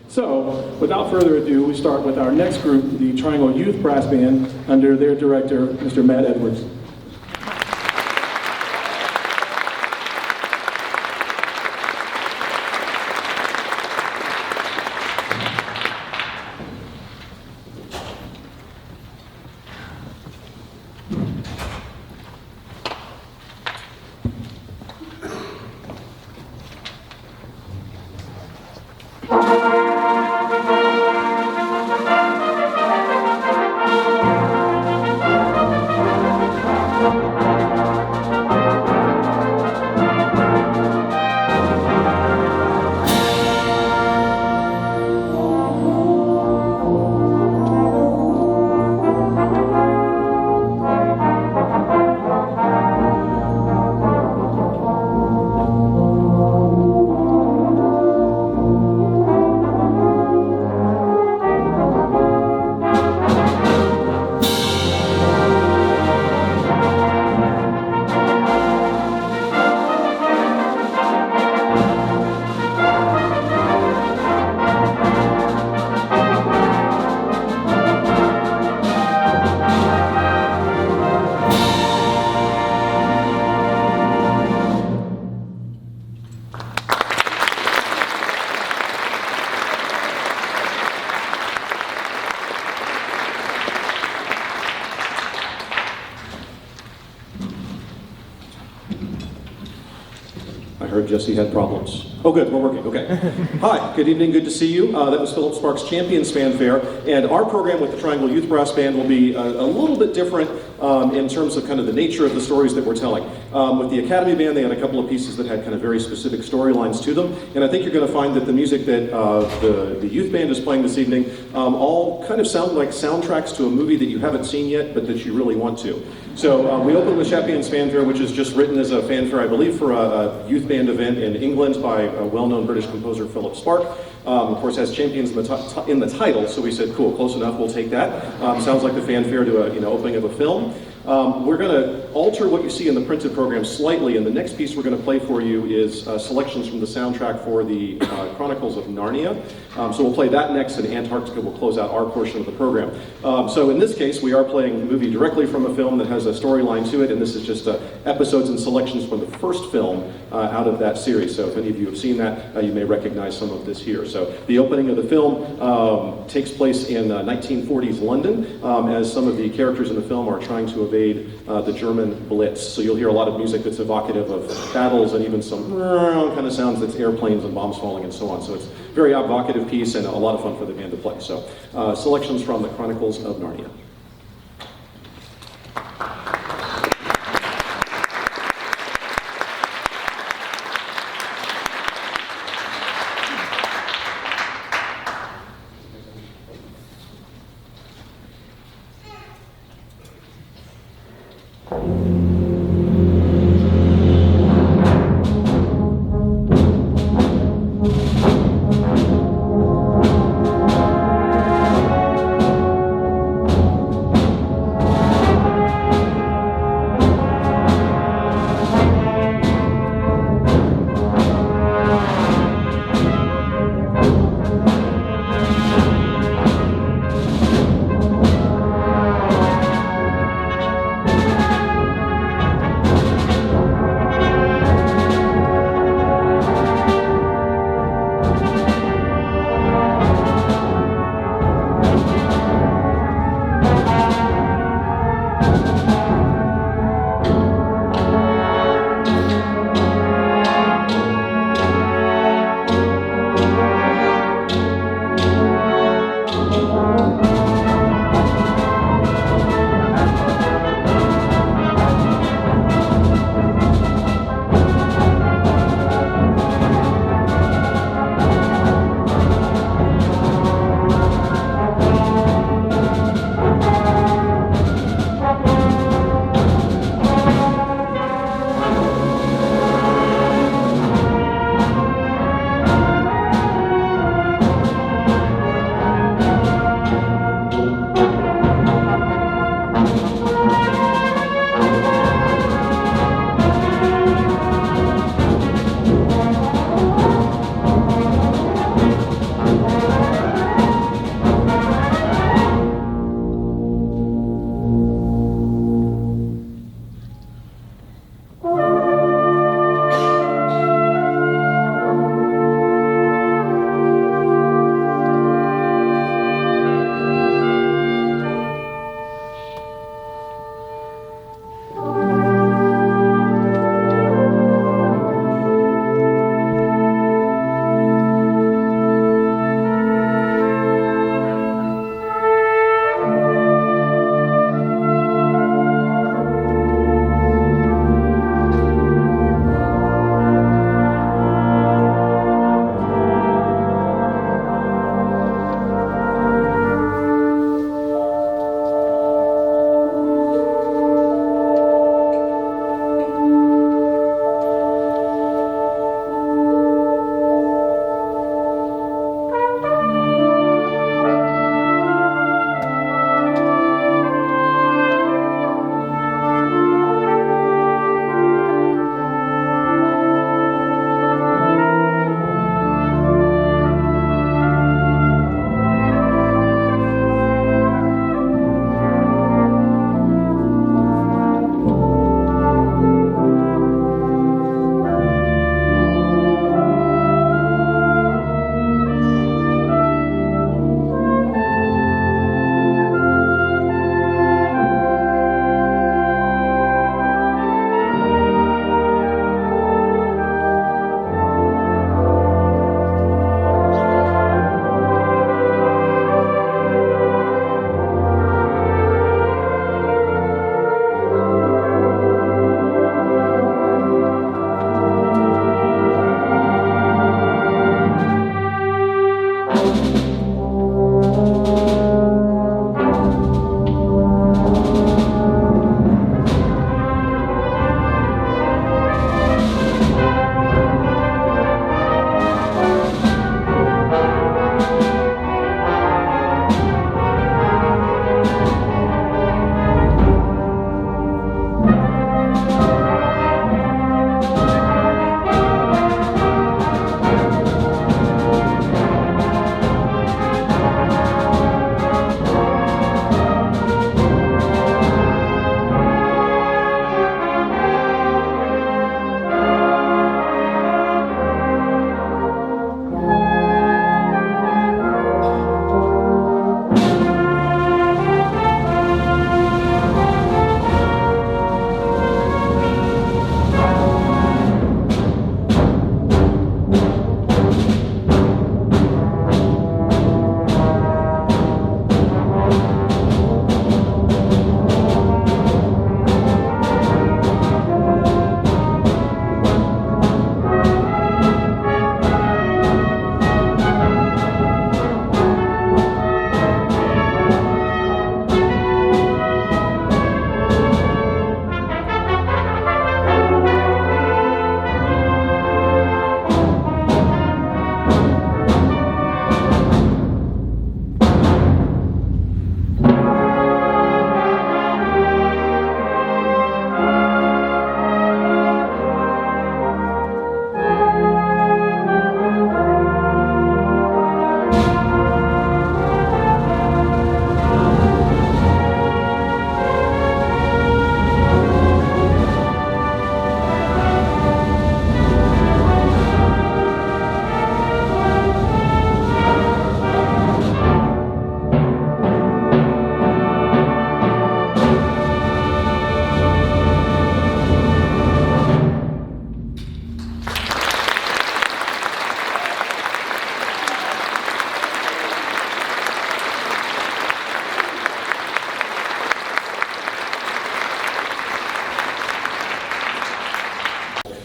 So, without further ado, we start with our next group, the Triangle Youth Brass Band, under their director, Mr. Matt Edwards. Jesse had problems. Oh good, we're working, okay. Hi, good evening, good to see you. That was Philip Sparke's Champions Fanfare, and our program with the Triangle Youth Brass Band will be a little bit different in terms of kind of the nature of the stories that we're telling. With the Academy Band, they had a couple of pieces that had kind of very specific storylines to them, and I think you're going to find that the music that the youth band is playing this evening all kind of sound like soundtracks to a movie that you haven't seen yet, but that you really want to. So we open with Champions Fanfare, which is just written as a fanfare, I believe, for a youth band event in England by a well-known British composer, Philip Sparke. Of course, has Champions in the title, so we said, cool, close enough, we'll take that. Sounds like the fanfare to a opening of a film. We're going to alter what you see in the printed program slightly, and the next piece we're going to play for you is selections from the soundtrack for the Chronicles of Narnia. So we'll play that next, and Antarctica will close out our portion of the program. So in this case, we are playing a movie directly from a film that has a storyline to it, and this is just episodes and selections from the first film out of that series. So if any of you have seen that, you may recognize some of this here. So the opening of the film takes place in 1940s London, as some of the characters in the film are trying to evade the German Blitz. So you'll hear a lot of music that's evocative of battles and even some kind of sounds that's airplanes and bombs falling and so on. So it's a very evocative piece and a lot of fun for the band to play. So selections from the Chronicles of Narnia.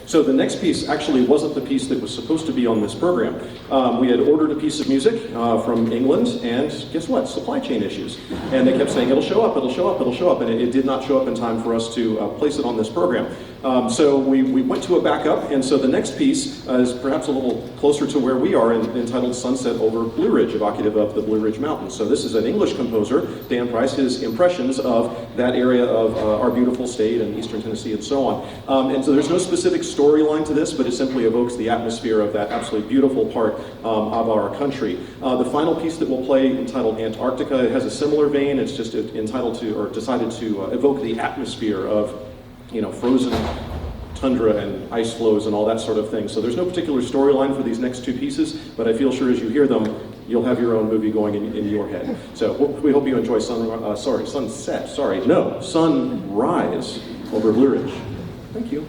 So the next piece actually wasn't the piece that was supposed to be on this program. We had ordered a piece of music from England, and guess what? Supply chain issues. And they kept saying, it'll show up, it'll show up, it'll show up, and it did not show up in time for us to place it on this program. So we went to a backup, and so the next piece is perhaps a little closer to where we are, entitled Sunset Over Blue Ridge, evocative of the Blue Ridge Mountains. So this is an English composer, Dan Price, his impressions of that area of our beautiful state and eastern Tennessee and so on. And so there's no specific storyline to this, but it simply evokes the atmosphere of that absolutely beautiful part of our country. The final piece that we'll play, entitled Antarctica, it has a similar vein. It's just entitled to, or decided to evoke the atmosphere of, frozen tundra and ice flows and all that sort of thing. So there's no particular storyline for these next two pieces, but I feel sure as you hear them, you'll have your own movie going in your head. So we hope you enjoy sunrise over Blue Ridge. Thank you.